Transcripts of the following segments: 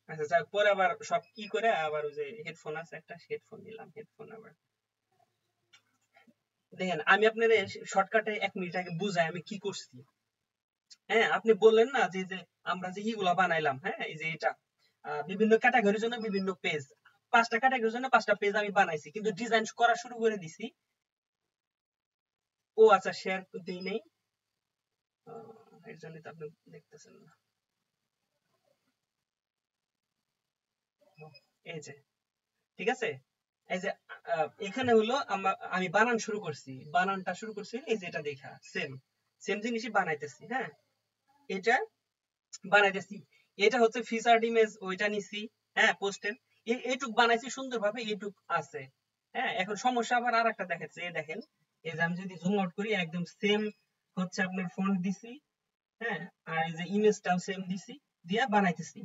আচ্ছা যাক, পরে আবার সব কি করে আবার ওই যে হেডফোন আছে একটা, হেডফোন নিলাম, হেডফোন আবার দেখেন আমি আপনার শর্টকাটে 1 মিনিট আগে বুঝাই আমি কি করছি। হ্যাঁ, আপনি বললেন না যে আমরা যে ইগুলা বানাইলাম, হ্যাঁ এই যে এটা বিভিন্ন ক্যাটাগরির জন্য বিভিন্ন পেজ, 5টা ক্যাটাগরির জন্য 5টা পেজ আমি বানাইছি, কিন্তু ডিজাইন করা শুরু করে দিছি। ও আচ্ছা, শেয়ার দিই নেই, এর জন্য তো আপনি দেখতেছেন না। এই যে ঠিক আছে, এই যে এখানে হলো আমি বানান শুরু করছি, বানানটা শুরু করছি এই যে এটা দেখা সেম সেম জিনিসই বানাইতেছি। হ্যাঁ, এটা বানাইতেছি, এটা হচ্ছে ফিচার্ড ইমেজ ওইটা নিছি। হ্যাঁ, পোস্টের এইটুক বানাইছি সুন্দরভাবে, এইটুক আছে। হ্যাঁ, এখন সমস্যা আবার আরেকটা দেখাচ্ছে, এই দেখেন, এই যে আমি যদি জুম আউট করি একদম সেম হচ্ছে আপনার ফন্ট দিছি। হ্যাঁ, আর এই যে ইমেজটাও সেম দিছি, দিয়া বানাইতেছি।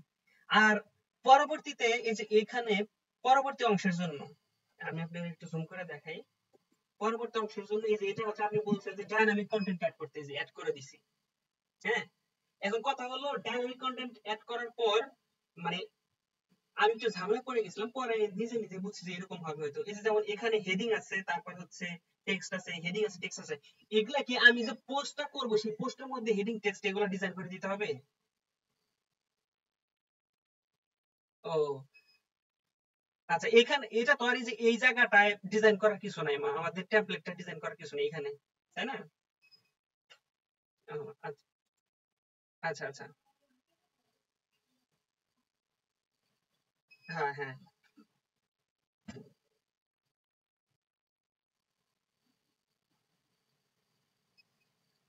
আর পরবর্তীতে এই যে এখানে পরবর্তী অংশের জন্য আমি আপনাদের একটু জুম করে দেখাই। পরবর্তী অংশের জন্য এই যে এটা হচ্ছে আপনি বলছেন যে ডাইনামিক কন্টেন্ট অ্যাড করতে, যে অ্যাড করে দিছি। হ্যাঁ, এখন কথা হলো ডাইনামিক কন্টেন্ট অ্যাড করার পর মানে আমি একটু ঝামেলা পড়ে গেছিলাম, পরে নিজে নিজে বুঝছি যে এরকম হবে হয়তো। এই যে যেমন এখানে হেডিং আছে, তারপর হচ্ছে টেক্সট আছে, হেডিং আছে, টেক্সট আছে, এগুলা কি আমি যে পোস্টটা করব সেই পোস্টের মধ্যে হেডিং টেক্সট এগুলো ডিজাইন করে দিতে হবে? ও আচ্ছা, এখানে এটা তো আর এই যে এই জায়গাটায় ডিজাইন করার কিছু নাই, আমাদের টেমপ্লেটটা ডিজাইন করার কিছু নেই এখানে, তাই না? ও, আচ্ছা আচ্ছা আচ্ছা। হ্যাঁ হ্যাঁ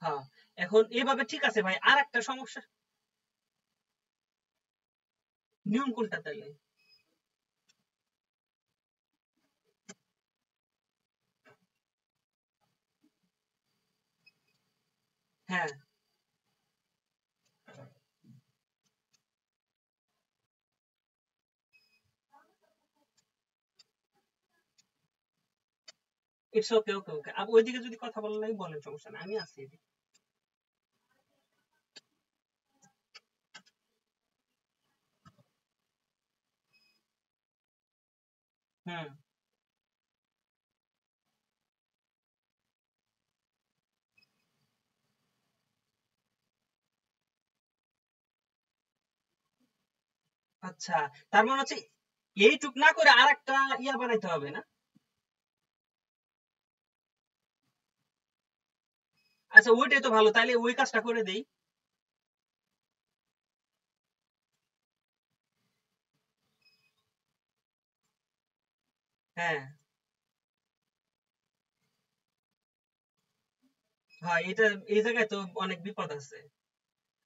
হ্যাঁ, এখন এভাবে ঠিক আছে ভাই, আর একটা সমস্যা। নিয়ম কোনটা তাইলে? হ্যাঁ, ইটস ওকে, ওকে ওকে, ওইদিকে যদি কথা বলার লাগে বলেন, সমস্যা নাই, আমি আছি এদিকে। হুম, আচ্ছা, তার মানে হচ্ছে এইটুক না করে আর একটা ইয়া বানাইতে হবে না? আচ্ছা, ওইটাই তো ভালো, তাইলে ওই কাজটা করে দেই। হ্যাঁ হ্যাঁ, এটা এই জায়গায় তো অনেক বিপদ আছে।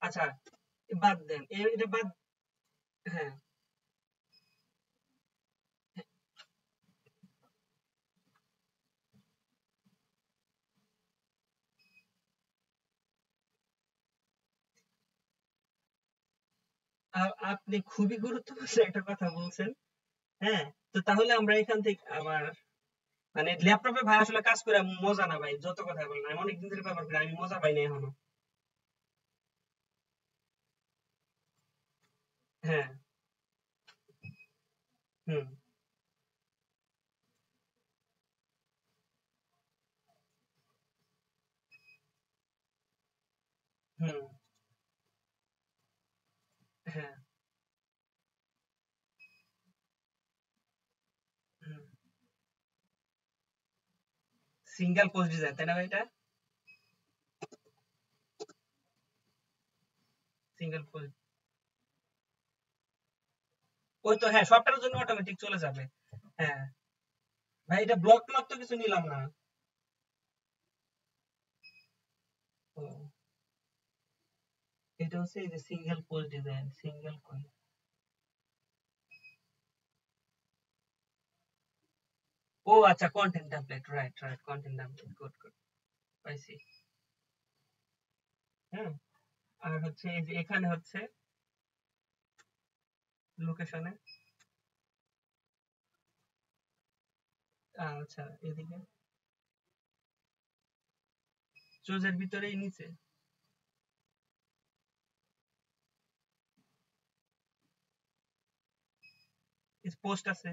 আচ্ছা, বাদ দেন, এটা বাদ। হ্যাঁ, আপনি খুবই গুরুত্বপূর্ণ একটা কথা বলছেন। হ্যাঁ, তো তাহলে আমরা এখান থেকে আবার মানে ল্যাপটপে ভাই আসলে কাজ করে মজা না ভাই, যত কথা বলেন, আমি অনেকদিন ধরে ব্যবহার করি, আমি মজা পাই না এখনো। হ্যাঁ, হুম, হুম, হ্যাঁ, হুম। সিঙ্গেল পোস্ট ডিজাইন, তাই না ভাই এটা? সিঙ্গেল পোস্ট, ওই তো, হ্যাঁ সবটার জন্য অটোমেটিক চলে যাবে। হ্যাঁ ভাই, এটা ব্লক টলক তো কিছু নিলাম না। ও, এটা হচ্ছে এই যে সিঙ্গেল পোস্ট ডিজাইন, সিঙ্গেল কোই। ও আচ্ছা, content template, right right, content template, good good, পাইছি। হ্যাঁ, আর হচ্ছে এই যে এখানে হচ্ছে লোকেশনে, আচ্ছা এদিকে চোজের ভিতরেই নিচে। পোস্ট আছে,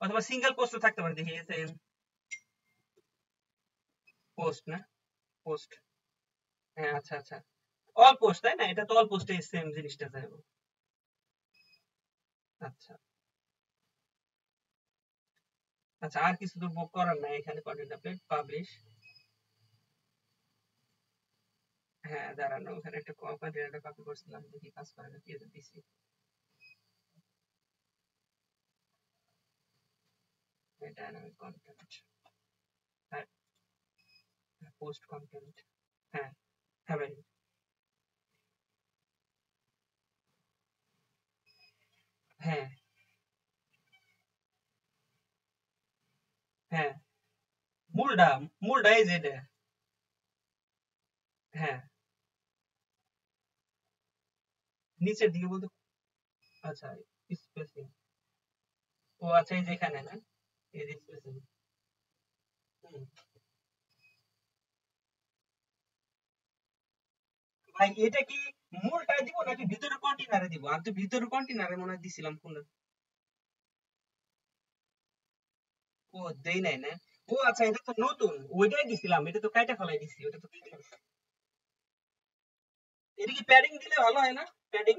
অথবা সিঙ্গেল পোস্টও থাকতে পারে, দেখি পোস্ট না, পোস্ট, হ্যাঁ আচ্ছা আচ্ছা, অল পোস্ট তাই না, এটা তো অল পোস্টে সেম জিনিসটা যাবে। আচ্ছা আচ্ছা, আর কিছু তো বুক করার নাই এখানে, কন্টেন্ট আপডেট পাবলিশ, হ্যাঁ দাঁড়ান ওখানে একটা কন্টেন্ট কপি করছিলাম, দেখি কাজ করে নাকি, এটা দিছি, ডাইনামিক কন্টেন্ট, হ্যাঁ পোস্ট কন্টেন্ট, হ্যাঁ হ্যাঁ ভাই, হ্যাঁ হ্যাঁ, মূলটা, মূলটা এই যে এটা, হ্যাঁ নিচের দিকে বলতে, আচ্ছা স্পেসিং, ও আচ্ছা এই যে এখানে না, এই যে স্পেসিং, ভাই এটা কি মূলটায় দিব নাকি ভিতরের কন্টেনারে দিব? আমি তো ভিতরের কন্টেনারে মনে হয় দিছিলাম কোন, ও দেই নাই না, ও আচ্ছা এটা তো নতুন, ওইটাই দিছিলাম, এটা তো কাইটা ফেলাই দিছি, ওটা তো কাইটা ফেলাই। এটা কি প্যাডিং দিলে ভালো হয় না, প্যাডিং?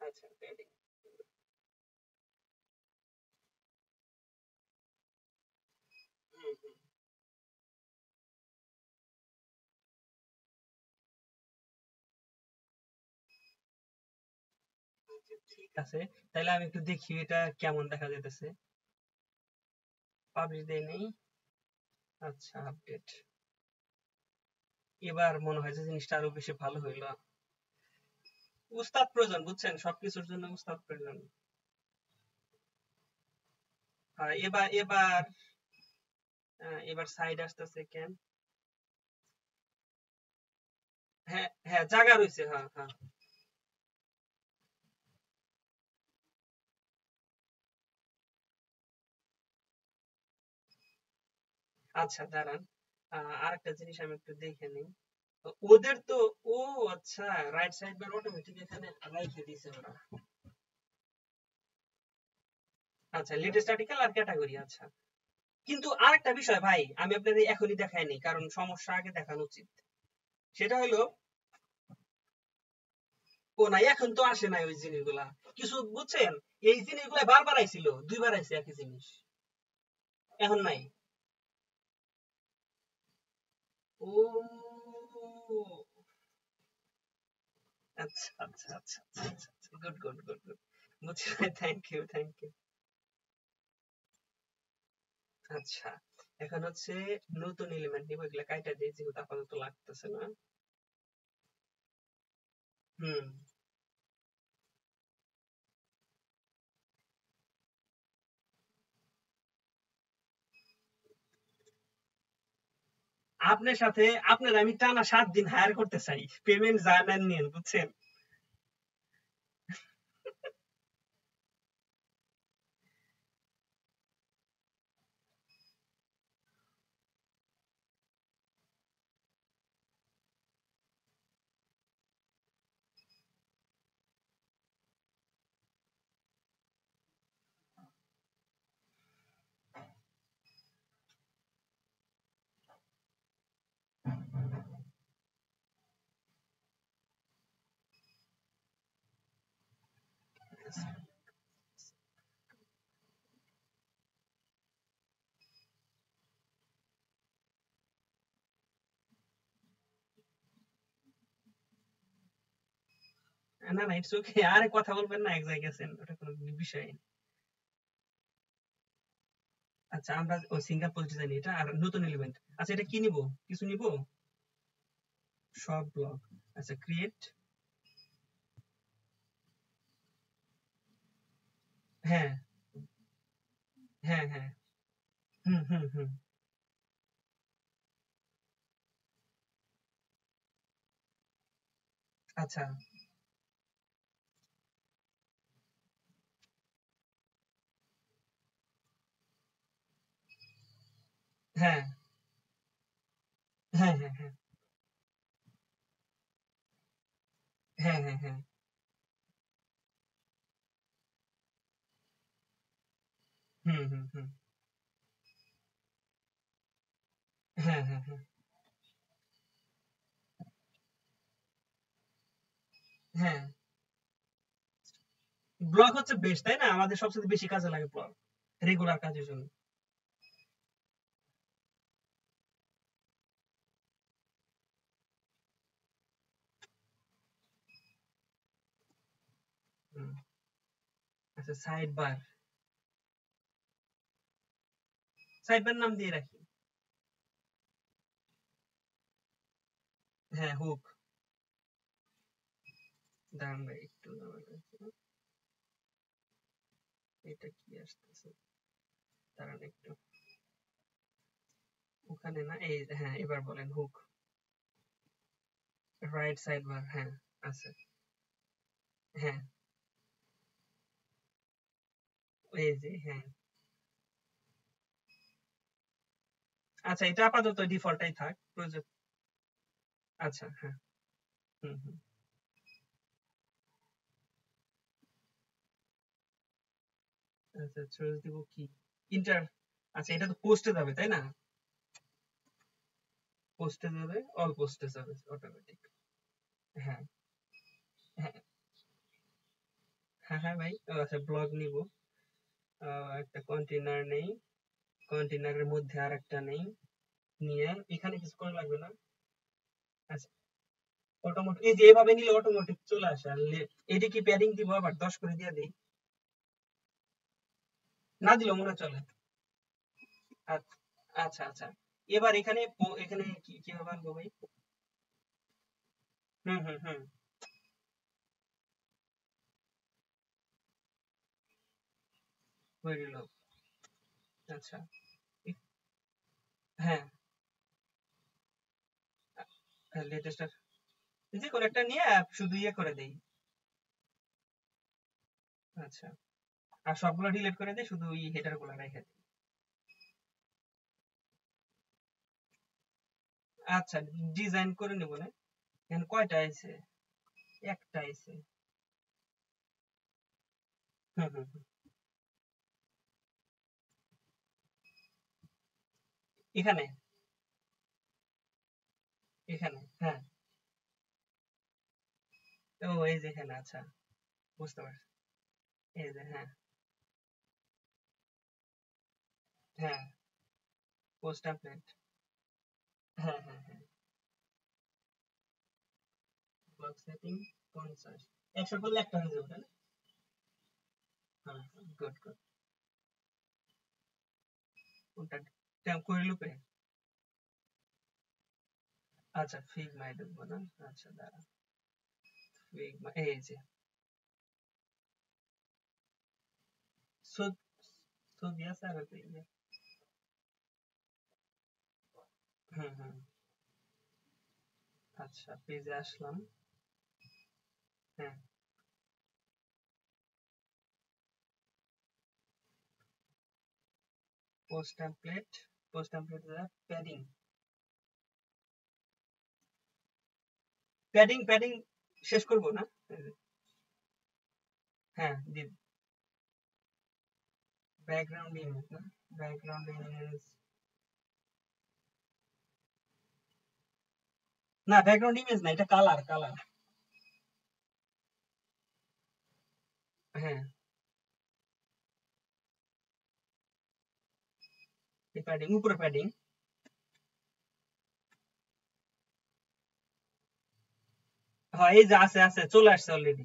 আচ্ছা প্যাডিং, হুম হুম, আচ্ছা, ঠিক আছে, তাহলে আমি একটু দেখি এটা কেমন দেখা যাইতেছে, পাবলিশ দেই নাই, আচ্ছা আপডেট, এবার মনে হয় যে জিনিসটা আরো বেশি ভালো হইলো। উস্তাদ প্রয়োজন, বুঝছেন, সবকিছুর জন্য উস্তাদ প্রয়োজন। এবার এবার এবার সাইড আসতেছে কেন, হ্যাঁ হ্যাঁ জায়গা রয়েছে, হ্যাঁ হ্যাঁ, আচ্ছা দাঁড়ান, আরেকটা জিনিস আমি একটু দেখে নিই, ওদের তো, ও আচ্ছা, রাইট সাইড বার অটোমেটিক এখানে রাইখে দিয়েছে ওরা, আচ্ছা লেটেস্ট আর্টিকেল আর ক্যাটাগরি, আচ্ছা, কিন্তু আরেকটা বিষয় ভাই, আমি আপনাদের এখনই দেখাইনি, কারণ সমস্যা আগে দেখানো উচিত, সেটা হলো, ও না এখন তো আসে নাই ওই জিনিসগুলা, কিছু বুঝছেন, এই জিনিসগুলা বারবার আইছিল, দুইবার আইছে একই জিনিস, এখন নাই। ও আচ্ছা আচ্ছা আচ্ছা আচ্ছা, গুড গুড গুড গুড, বুঝছি, থ্যাংক ইউ থ্যাংক ইউ। আচ্ছা, এখন হচ্ছে নতুন এলিমেন্ট নিব, এগুলা কাইটা দিয়ে, যেহেতু আপাতত লাগতেছে না। হুম, আপনার সাথে, আপনার আমি টানা 7 দিন হায়ার করতে চাই, পেমেন্ট যা নেন নিন, বুঝছেন। না না ইটস ওকে, আরে কথা বলবেন না, এক জায়গায় আছেন, ওটা কোনো বিষয় না। আচ্ছা আমরা ওই সিঙ্গেল পোস্ট ডিজাইন, এটা আর নতুন এলিমেন্ট, আচ্ছা এটা কি নিব, কিছু নিব, সব ব্লক, আচ্ছা ক্রিয়েট, হ্যাঁ হ্যাঁ হ্যাঁ, হুম হুম হুম, আচ্ছা, হ্যাঁ হ্যাঁ হ্যাঁ হ্যাঁ হ্যাঁ হ্যাঁ হ্যাঁ, হুম হুম হুম হ্যাঁ হ্যাঁ হ্যাঁ হ্যাঁ ব্লগ হচ্ছে বেস্ট তাই না, আমাদের সবচেয়ে বেশি কাজে লাগে ব্লগ রেগুলার কাজের জন্য। হুম। আচ্ছা সাইড বার, সাইড বার নাম দিয়ে রাখি। হ্যাঁ হুক। দাঁড়ান ভাই একটু আমার কাছে। এটা কি আসতেছে, দাঁড়ান একটু। ওখানে না, এই হ্যাঁ এবার বলেন হুক। রাইট সাইড বার, হ্যাঁ আছে। হ্যাঁ এই যে হ্যাঁ। আচ্ছা এটা আপাতত ডিফল্টটাই থাক প্রয়োজন। আচ্ছা হ্যাঁ। হুম হুম। আচ্ছা চয়েস দিব কি, ইন্টার। আচ্ছা এটা তো পোস্টে যাবে তাই না, পোস্টে যাবে, অল পোস্টে যাবে অটোমেটিক। হ্যাঁ হ্যাঁ হ্যাঁ হ্যাঁ ভাই। আচ্ছা ব্লগ নিব, একটা কন্টেনার নেই, কন্টেনারের মধ্যে আর একটা নেই, নিয়ে এখানে কিছু করা লাগবে না। আচ্ছা অটোমেটিক, এই যে এভাবে নিলে অটোমেটিক চলে আসে। আর এটা কি প্যাডিং দিব আবার 10 করে দিয়ে দিই, না দিলেও মনে হয় চলে। আচ্ছা আচ্ছা আচ্ছা। এবার এখানে এখানে কি কিভাবে আনবো ভাই? হুম হুম হুম। হয়ে গেল। আচ্ছা হ্যাঁ, লেটেস্ট যে কোনো একটা নিয়ে শুধু ইয়ে করে দেই। আচ্ছা আর সবগুলো ডিলিট করে দেই, শুধু ওই হেডার গুলো রেখে দিই। আচ্ছা ডিজাইন করে নেবো না। এখানে কয়টা আইছে, একটা আইছে। হুম হুম হুম। এখানে, এখানে হ্যাঁ। ও এই যে এখানে, আচ্ছা বুঝতে পারছি। এই যে হ্যাঁ হ্যাঁ, পোস্ট টেমপ্লেট। হ্যাঁ হ্যাঁ হ্যাঁ। ব্লক সেটিং 50, 100 করলে একটা হয়ে যাবে তাই না? হ্যাঁ গুড গুড। কোনটা, কোয়েরি লুপে? আচ্ছা ফিগমায় ঢুকবো না, আচ্ছা দাঁড়া। ফিগমা এই যে, ছবি আছে আর হুম হুম। আচ্ছা পেজে আসলাম। হ্যাঁ post template, post template padding, padding padding শেষ করব না? হ্যাঁ দিন। ব্যাকগ্রাউন্ড ইমেজ না, ব্যাকগ্রাউন্ড ইমেজ, না ব্যাকগ্রাউন্ড ইমেজ না, এটা কালার কালার। হ্যাঁ এই প্যাডিং, উপরে প্যাডিং। হ্যাঁ এই যে আছে আছে, চলে আসছে অলরেডি।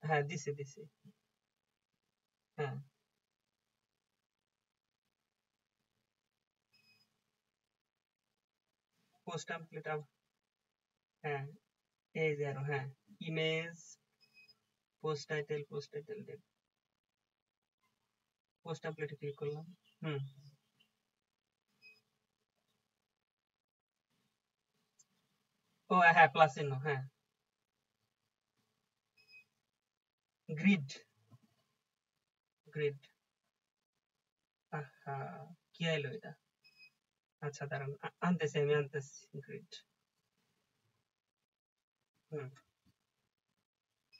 হ্যাঁ দিছে দিছে। হ্যাঁ পোস্ট টেমপ্লেট। হ্যাঁ এই যে আরো হ্যাঁ, ইমেজ, পোস্ট টাইটেল দেব। পোস্ট টেমপ্লেটে ক্লিক করলাম। হুম। ও হ্যাঁ প্লাস চিহ্ন হ্যাঁ। Grid, grid. আহা, কি আইলো এটা? আচ্ছা দাঁড়ান, আনতেছি আমি আনতেছি গ্রিড। হুম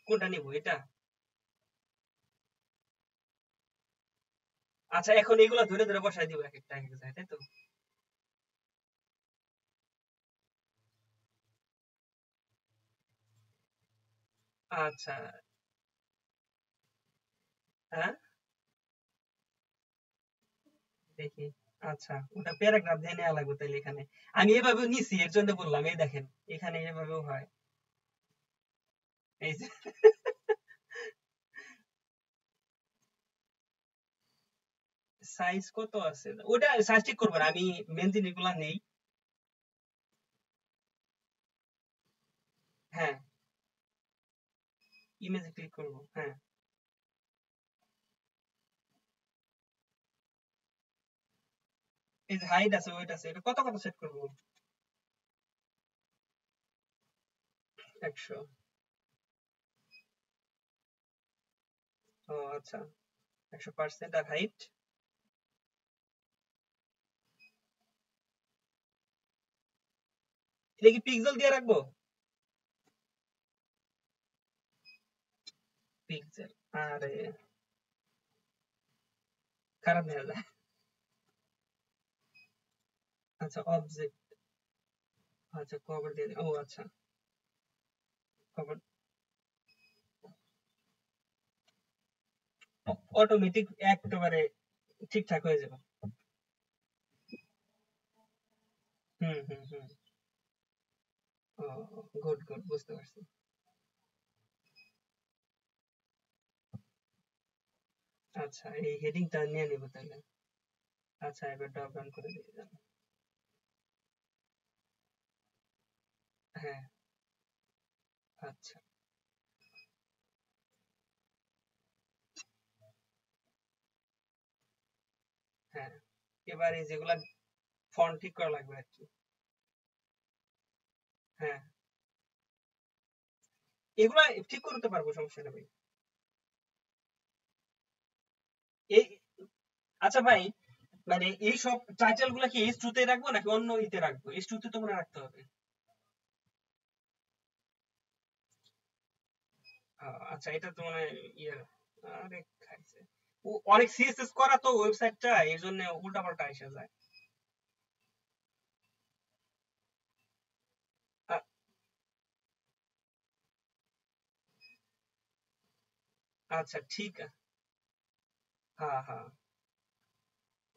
কোনটা নিব, এটা? আচ্ছা, এখন এগুলা ধরে ধরে বসাই দিব এক একটা এক এক জায়গায়, তাই তো? আচ্ছা। হ্যাঁ, দেখি। আচ্ছা, ওটা প্যারাগ্রাফ দিয়ে নেওয়া লাগবে তাহলে এখানে। আমি এভাবে নিছি, এর জন্য বললাম। এই দেখেন, এখানে এভাবেও হয়। এই যে সাইজ কত আছে, ওটা সাইজ ঠিক করবো না, আমি মেন জিনিসগুলা নেই। হ্যাঁ, ইমেজে ক্লিক করবো, হ্যাঁ। এই যে হাইট আছে, ওয়েট আছে, এটা কত কত সেট করবো? 100। ও আচ্ছা, 100% আর হাইট? এটা কি পিক্সেল দিয়ে রাখবো? পিক্সেল, আরে খারাপ নেওয়া যায়। আচ্ছা, অবজেক্ট। আচ্ছা, কভার দিয়ে ও আচ্ছা, কভার অটোমেটিক একেবারে ঠিকঠাক হয়ে যাবে। হুম হুম হুম। ও, গুড গুড, বুঝতে পারছি। আচ্ছা, এই হেডিংটা নিয়ে নিব তাহলে। আচ্ছা, এবার ড্রপ ডাউন করে দিয়ে যান। হ্যাঁ। আচ্ছা। হ্যাঁ, এবার এই যেগুলা ফন্ট ঠিক করা লাগবে আর কি। হ্যাঁ, এগুলা ঠিক করতে পারবো, সমস্যা নেই ভাই। এই, আচ্ছা ভাই, মানে এই সব টাইটেল গুলা কি H2 তে রাখবো নাকি অন্য ইতে রাখবো? H2 তে তো মনে হয় রাখতে হবে। আচ্ছা, এটা তো মানে ইয়ে, আরে খাইছে। অনেক সিএসএস করা তো ওয়েবসাইটটা, এর জন্য উল্টাপাল্টা এসে যায়। আ- আচ্ছা, ঠিক আছে। হ্যাঁ হ্যাঁ,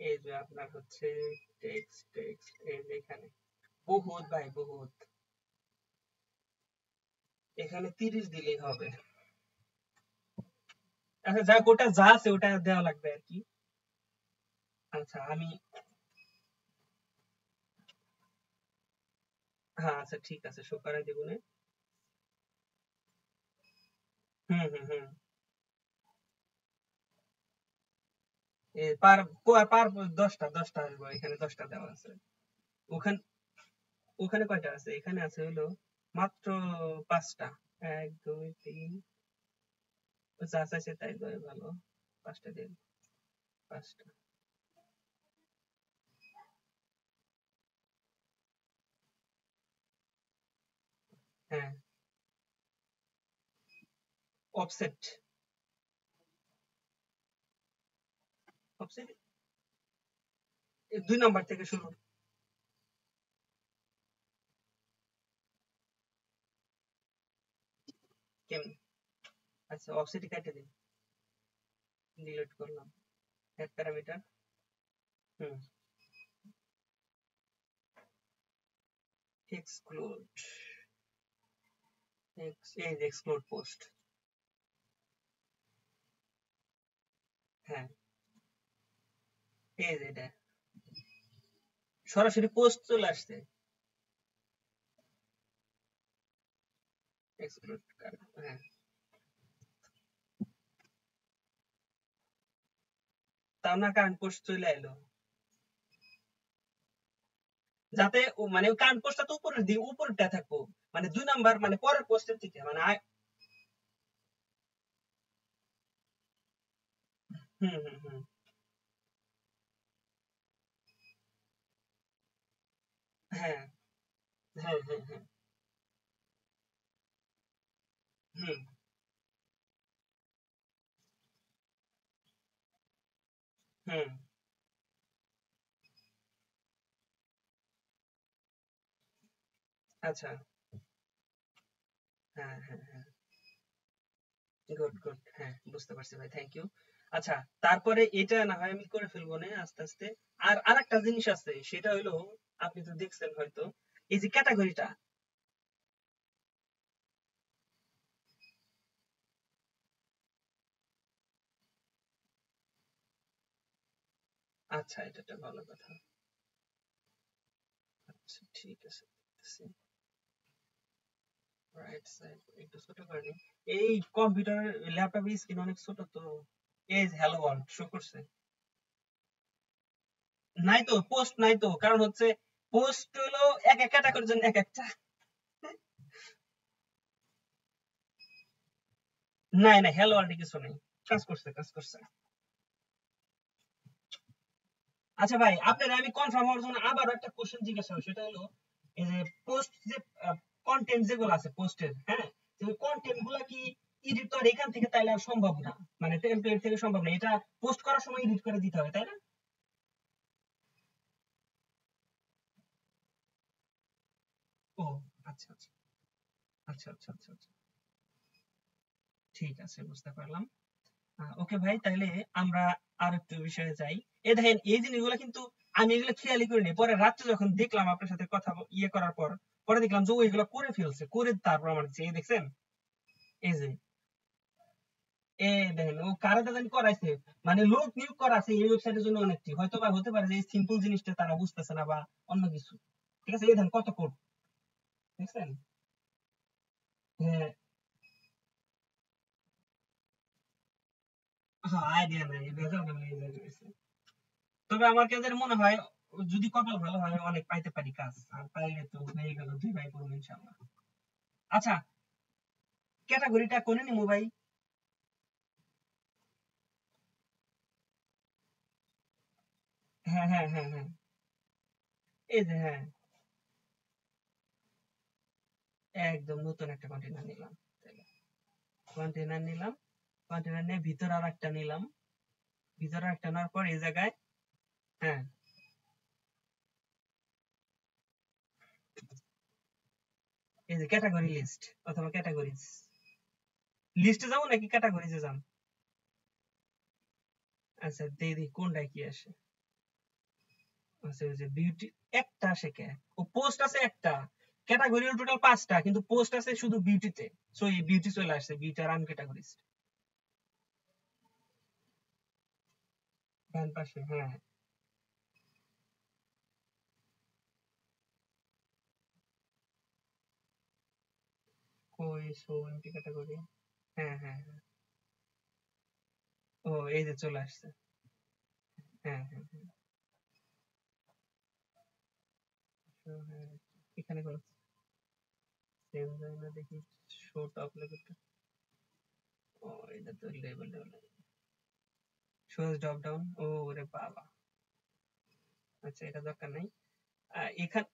এই যে আপনার হচ্ছে টেক্সট টেক্সট, এই যে এখানে বহুত ভাই বহুত, এখানে 30 দিলেই হবে। আচ্ছা, যাক, ওটা যা আছে ওটা দেওয়া লাগবে আর কি। আচ্ছা, আমি, হ্যাঁ আচ্ছা ঠিক আছে, শো করাই দেবো না। হুম হুম হুম। পার পার 10টা আসবে, এখানে 10টা দেওয়া আছে। ওখানে, ওখানে কয়টা আছে? এখানে আছে হলো মাত্র 5টা। 1 2 3, যা চাইছে তাই দেয়, ভালো। 5টা দিন, 5টা। হ্যাঁ, অফসেট। অফসেট 2 নাম্বার থেকে শুরু। কেমন? আচ্ছা, অফসেট কেটে দিন, ডিলিট করলাম। Add parameter. হুম, এক্সক্লুড, এই যে এক্সক্লুড পোস্ট। হ্যাঁ, এই যে এটা সরাসরি পোস্ট চলে আসছে। এক্সক্লুড, হ্যাঁ। তাও না, কারেন্ট পোস্ট চলে এলো। যাতে মানে ওই কারেন্ট পোস্টটা তো উপরের দিকে, উপরটা থাকবো। মানে 2 নাম্বার, মানে পরের পোস্টের থেকে, মানে হুম হুম হুম। হ্যাঁ হ্যাঁ হ্যাঁ হ্যাঁ। হুম, হুম। আচ্ছা। হ্যাঁ, হ্যাঁ, হ্যাঁ। Good, good. হ্যাঁ, বুঝতে পারছি ভাই। Thank you. আচ্ছা, তারপরে এটা না হয় আমি করে ফেলবো নে আস্তে, আস্তে। আর আরেকটা জিনিস আছে, সেটা হইলো আপনি তো দেখছেন হয়তো, এই যে ক্যাটেগরিটা। আচ্ছা, এটা একটা ভালো কথা। আচ্ছা, ঠিক আছে। দেখতেছি। রাইট সাইড একটু ছোট করে নিই। এই কম্পিউটার ল্যাপটপের স্ক্রিন অনেক ছোট তো। এই হ্যালো ওয়ার্ল্ড শো করছে। নাই তো, পোস্ট নাই তো, কারণ হচ্ছে পোস্ট হলো এক এক ক্যাটাগরির জন্য এক একটা। নাই না, হ্যালো ওয়ার্ল্ড কিছু নেই। কাজ করছে, কাজ করছে। আচ্ছা ভাই, আপনার আমি কনফার্ম হওয়ার জন্য আবার একটা কোশ্চেন জিজ্ঞাসা হবে, সেটা হলো এই যে পোস্ট যে কন্টেন্ট যেগুলো আছে পোস্টের, হ্যাঁ, যে কন্টেন্ট গুলা কি এডিট তো আর এখান থেকে তাইলে আর সম্ভব না, মানে টেমপ্লেট থেকে সম্ভব না, এটা পোস্ট করার সময় এডিট করে দিতে হবে, তাই না? ও আচ্ছা, আচ্ছা, আচ্ছা, আচ্ছা, আচ্ছা, আচ্ছা। ঠিক আছে, বুঝতে পারলাম। ওকে ভাই, তাহলে আমরা আর একটু বিষয়ে যাই। এই দেখেন, এই জিনিসগুলো কিন্তু আমি এগুলো খেয়ালই করিনি, পরে রাত্রে যখন দেখলাম আপনার সাথে কথা ইয়ে করার পর, পরে দেখলাম যে ও এগুলো করে ফেলছে, করে তারপর আমার দিচ্ছে। এই দেখছেন, এই যে, এ দেখেন ও কারাটা জানি করাইছে, মানে লোক নিয়োগ করা আছে এই ওয়েবসাইটের জন্য অনেকটি, হয়তো বা হতে পারে যে এই সিম্পল জিনিসটা তারা বুঝতেছে না বা অন্য কিছু। ঠিক আছে, এই দেখেন কত কোড, দেখছেন? হ্যাঁ, হ্যাঁ, আইডিয়া নাই, ভেজাল মানে এই জায়গায়। তবে আমার কাছে মনে হয় যদি কপাল ভালো হয় অনেক পাইতে পারি কাজ, আর পাইলে তো হয়ে গেল, দুই ভাই করবো ইনশাল্লাহ। আচ্ছা, ক্যাটাগরিটা কোনে নিমু ভাই? হ্যাঁ, হ্যাঁ, হ্যাঁ, হ্যাঁ। এই যে, হ্যাঁ, একদম নতুন একটা কন্টেনার নিলাম। কন্টেনার নিলাম, কন্টেনার নিয়ে ভিতরে আর একটা নিলাম, ভিতরে একটা নেওয়ার পর এই জায়গায়, হ্যাঁ, এই যে ক্যাটাগরি লিস্ট অথবা ক্যাটাগরিজ, লিস্টে যাবো নাকি ক্যাটাগরিজে যাম? আচ্ছা, দেখি কোনটায় কি আসে। আচ্ছা, ওই যে বিউটি, একটা আসে কে? ও পোস্ট আছে একটা, ক্যাটাগরি টোটাল পাঁচটা, কিন্তু পোস্ট আছে শুধু বিউটিতে। সো এই বিউটি চলে আসছে, বিউটি আর আনক্যাটাগরিজ। ডান পাশে, হ্যাঁ। কই শো এমপি ক্যাটাগরি? হ্যাঁ, হ্যাঁ, হ্যাঁ। ও, এই যে চলে আসছে। হ্যাঁ, হ্যাঁ, হ্যাঁ। So, হ্যাঁ, এখানে কোনো সেম যায় না দেখি। Show top level. ও, এটা তো level level. Shows drop down, ও রে বাবা। আচ্ছা, এটা দরকার নাই। এখান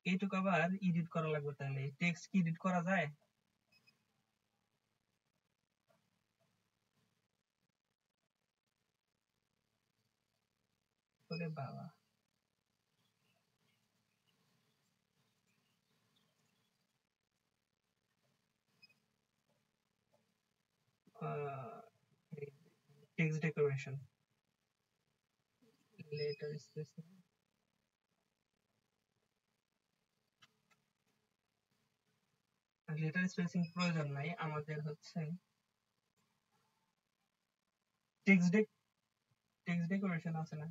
এইটুকু আবার এডিট করা লাগবে, তাহলে টেক্সট কি এডিট করা যায়? ওরে বাবা। Text decoration, letter spacing. Letter spacing প্রয়োজন নাই আমাদের, হচ্ছে টেক্সট ডেক টেক্সট ডেকোরেশন আছে না?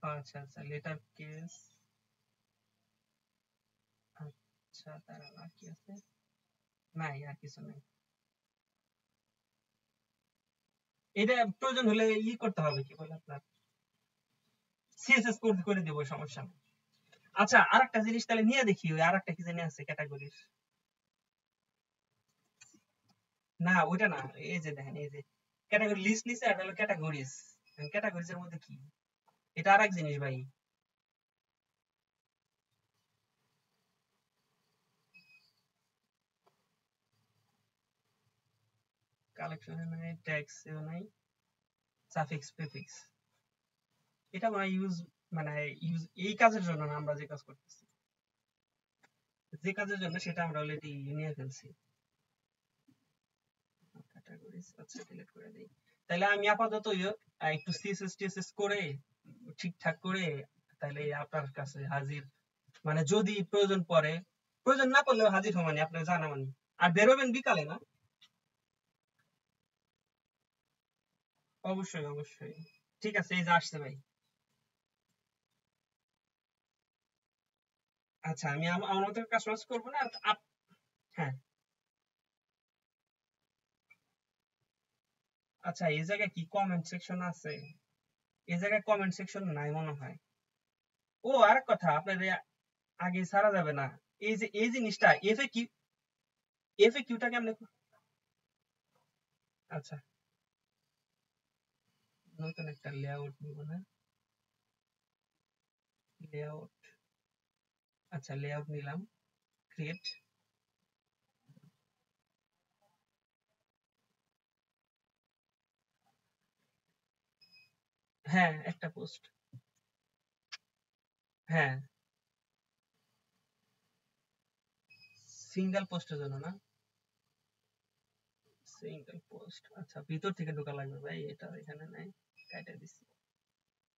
আচ্ছা, আচ্ছা, লেটার কেস। আচ্ছা, তার আর কি আছে? নাই, আর কিছু নাই। এটা প্রয়োজন হলে করতে হবে, কি বলে আপনার, সিএসএস কোড করে দেবো, সমস্যা নেই। আচ্ছা, আরেকটা জিনিস তাহলে নিয়ে দেখি, ওই আরেকটা কি জানি আছে ক্যাটাগরির। না, ওইটা না। এই যে দেখেন, এই যে ক্যাটাগরি লিস্ট নিছে, আর হলো ক্যাটাগরিজ। ক্যাটাগরিজ এর মধ্যে কি, এটা আরেক জিনিস ভাই। কালেকশনে নাই, ট্যাক্সেও নাই। সাফিক্স প্রিফিক্স এটা মানে ইউজ এই কাজের জন্য না, আমরা যে কাজ করতেছি যে কাজের জন্য সেটা আমরা অলরেডি নিয়ে ফেলছি। ক্যাটাগরিজ আচ্ছা ডিলিট করে দেই। তাহলে আমি আপাতত একটু সিএসএস টিএসএস করে ঠিকঠাক করে তাহলে আপনার কাছে হাজির, মানে যদি প্রয়োজন পড়ে, প্রয়োজন না পড়লেও হাজির হমানি আপনার জানা মানি। আর বেরোবেন বিকালে না? অবশ্যই অবশ্যই। ঠিক আছে, এই যে আসছে ভাই। আচ্ছা আমি আমার মতো কাজ বাজ করবো না হ্যাঁ। আচ্ছা এই জায়গায় কি কমেন্ট সেকশন আছে? এই জায়গায় কমেন্ট সেকশন নাই মনে হয়। ও আরেক কথা, আপনার আগে ছাড়া যাবে না, এই যে এই জিনিসটা এফএ কিউটা কেমনে আচ্ছা নতুন একটা লেআউট নিব না, লেআউট আচ্ছা লেআউট নিলাম, ক্রিয়েট। হ্যাঁ একটা পোস্ট, হ্যাঁ সিঙ্গেল পোস্টের জন্য না, সিঙ্গেল পোস্ট আচ্ছা ভিতর থেকে ঢোকা লাগবে ভাই, এটা এখানে নাই, কাটা দিছি।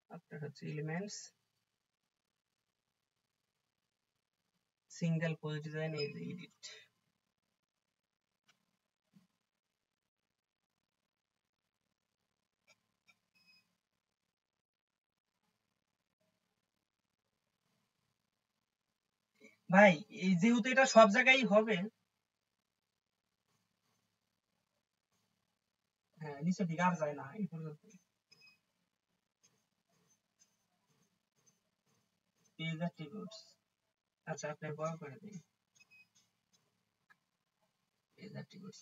আপনার হচ্ছে এলিমেন্টস, সিঙ্গেল পোস্ট ডিজাইন, এই যে এডিট। ভাই এই যেহেতু এটা সব জায়গায় হবে, হ্যাঁ নিচের দিকে আর যায় না এই পর্যন্ত। পেজ অ্যাট্রিবিউটস আচ্ছা আপনি বড় করে দিন, পেজ অ্যাট্রিবিউটস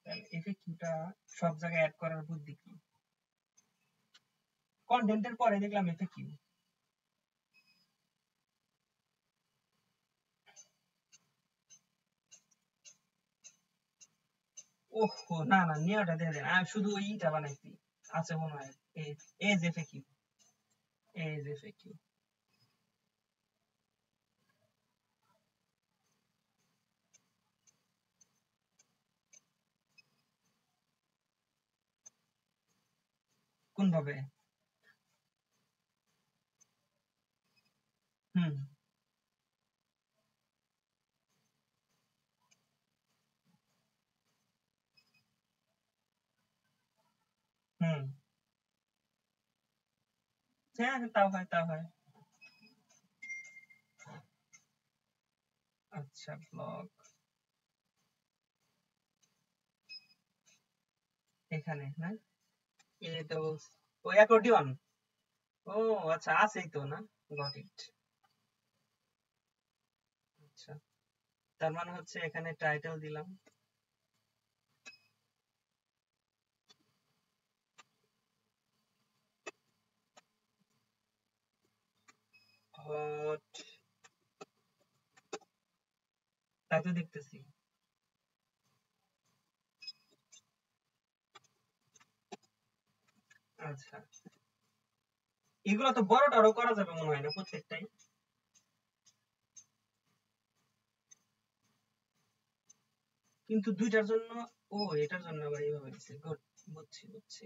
তাহলে এফএকিউটা সব জায়গায় অ্যাড করার বুদ্ধি কি? কন্টেন্টের পরে দেখলাম এফএকিউ। ওহো না না নিয়াটা দিয়ে দেন, আমি শুধু ওইটা বানাইছি, আছে মনে হয় এজ এফএকিউ, এজ এফএকিউ। কোন ভাবে? হুম হুম হ্যাঁ হ্যাঁ, তাও হয় তাও হয়। আচ্ছা ব্লগ এখানে না, এটা ও অ্যাকর্ডিয়ন, ও আচ্ছা আছেই তো না, গট ইট। আচ্ছা তার মানে হচ্ছে এখানে টাইটেল দিলাম হট, তাই তো দেখতেছি। আচ্ছা এগুলো তো বড়টারও করা যাবে মনে হয় না প্রত্যেকটাই, কিন্তু দুইটার জন্য, ও এটার জন্য আবার এইভাবে দিছে, গুড, বুঝছি বুঝছি।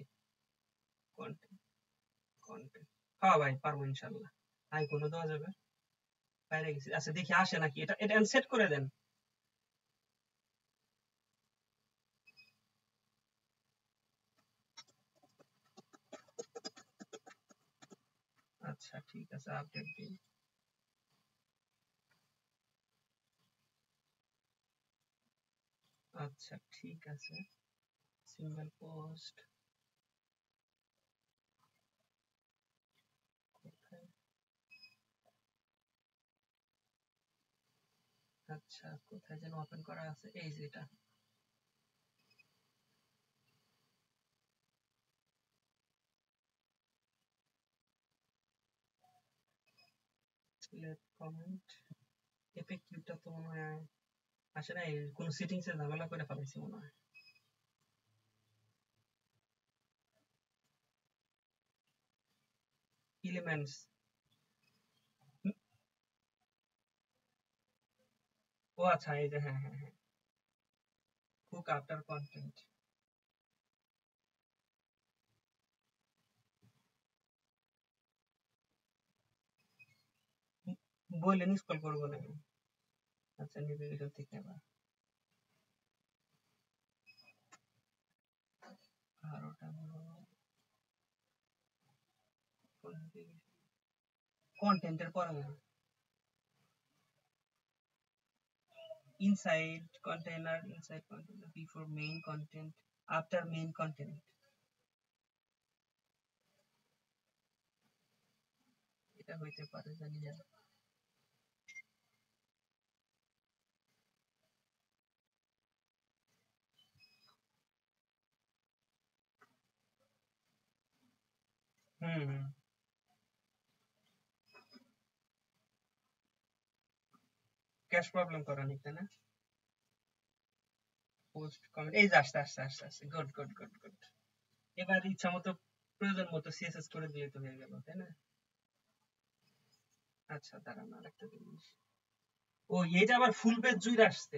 কন্টেন্ট, কন্টেন্ট, হ্যাঁ ভাই পারবো ইনশাল্লাহ, আইকনও দেওয়া যাবে, বাইরে গেছি। আচ্ছা দেখি আসে নাকি, এটা এটা সেট করে দেন। আচ্ছা ঠিক আছে আপডেট দিই। আচ্ছা ঠিক আছে, সিঙ্গেল পোস্ট কোথায়, আচ্ছা কোথায় যেন ওপেন করা আছে, এই যে এটা। লেট কমেন্ট, এফএকিউটা তো মনে হয় আসে না, কোন সেটিংস এ ঝামেলা করে ফেলাইছি মনে হয়। এলিমেন্টস। ও আচ্ছা, এই যে হ্যাঁ হ্যাঁ হ্যাঁ, হুক আফটার কন্টেন্ট। বললেন স্ক্রল করবো না। আচ্ছা, নেভিগেটর থেকে আবার 12টা কন্টেন্টের পরে inside container, inside container, before main content, after main content। এটা হইতে পারে, জানি না। হুম হুম, ক্যাশ প্রবলেম করা নিতে না। পোস্ট কমেন্ট, এই যে আসতে আসতে আসতে আসতে, গুড গুড গুড গুড। এবার ইচ্ছা মতো প্রয়োজন মতো সিএসএস করে দিলে তো হয়ে গেল, তাই না? আচ্ছা, দাঁড়ান আরেকটা জিনিস। ও, এটা আবার ফুল পেজ জুড়ে আসছে।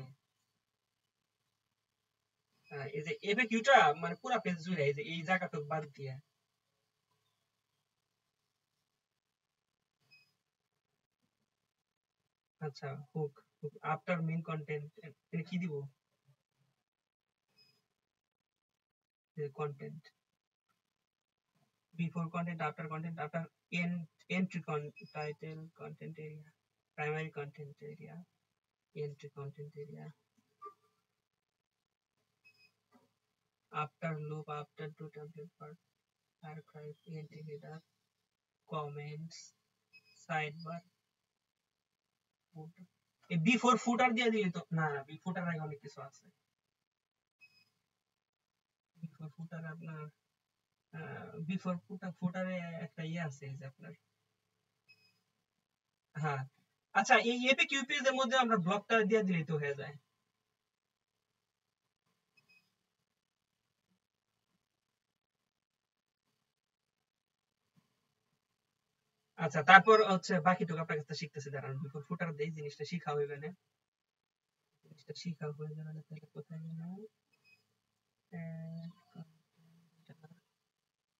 এই যে এফএকিউটা মানে পুরো পেজ জুড়ে, এই যে এই জায়গাটা বাদ দিয়ে। আচ্ছা, hook, hook after main content, এটা কি দিব? Content, before content, after entry title, content area, primary content area, entry content area, after loop, after to template part, archive, entry header, comments, sidebar, footer। এই before ফুটার দিয়ে দিলে তো না, বিফোটার আগে অনেক কিছু আছে। বিফোর ফুটার আপনার বিফোর ফুটারে একটা ইয়ে আছে, এই যে আপনার, হ্যাঁ। আচ্ছা, এই এপিকিউ পেজের মধ্যে আমরা ব্লকটা দিয়ে দিলেই তো হয়ে যায়। আচ্ছা, তারপর হচ্ছে বাকিটুকু আপনার কাছে শিখতেছি, দাঁড়ান। বিফোর ফুটার দেই, জিনিসটা শিখা হইবে না। জিনিসটা শিখা হয়ে যাবে না, তাহলে কোথায় গেল?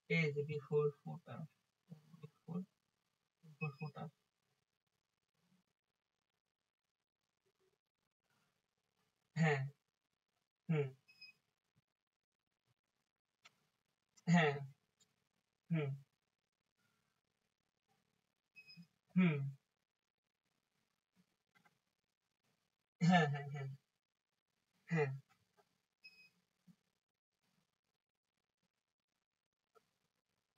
এই যে বিফোর ফুটার, বিফোর বিফোর ফুটার, হ্যাঁ, হুম, হ্যাঁ, হুম, হুম, হ্যাঁ, হ্যাঁ, হ্যাঁ, হ্যাঁ,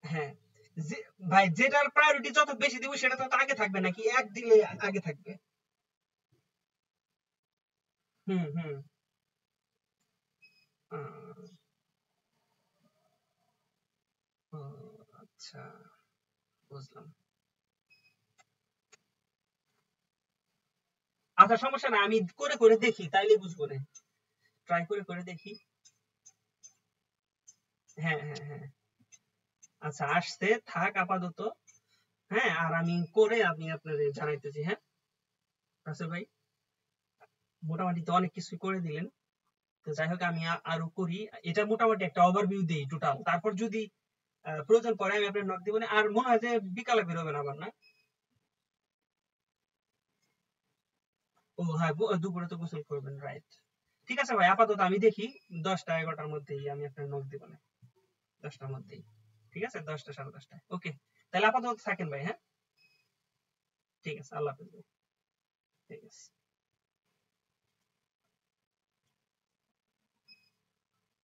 হ্যাঁ। যে ভাই, যেটার প্রায়োরিটি যত বেশি দিব সেটা তত আগে থাকবে, নাকি এক দিলে আগে থাকবে? হুম হুম, আহ, ও, আচ্ছা, বুঝলাম। আচ্ছা, সমস্যা না, আমি করে করে দেখি, তাইলে বুঝবো না। ট্রাই করে করে দেখি। হ্যাঁ হ্যাঁ হ্যাঁ, আচ্ছা, আসতে থাক আপাতত। হ্যাঁ, আর আমি করে আমি আপনাদের জানাইতেছি, হ্যাঁ। রাসেল ভাই, মোটামুটি তো অনেক কিছু করে দিলেন। তো যাই হোক, আমি আরো করি। এটা মোটামুটি একটা ওভারভিউ দেই টোটাল, তারপর যদি প্রয়োজন পড়ে আমি আপনার নক দিব না। আর মনে হয় যে বিকালে বেরোবেন আবার, না? ও হ্যাঁ, দুপুরে তো গোসল করবেন, রাইট। ঠিক আছে ভাই, আপাতত আমি দেখি 10টা 11টার মধ্যেই আমি আপনার নক দিব না। 10টার মধ্যেই। ঠিক আছে, 10টা 10:30টায়, ওকে। তাহলে আপাতত থাকেন ভাই, হ্যাঁ। ঠিক আছে, আল্লাহ হাফেজ ভাই। ঠিক আছে।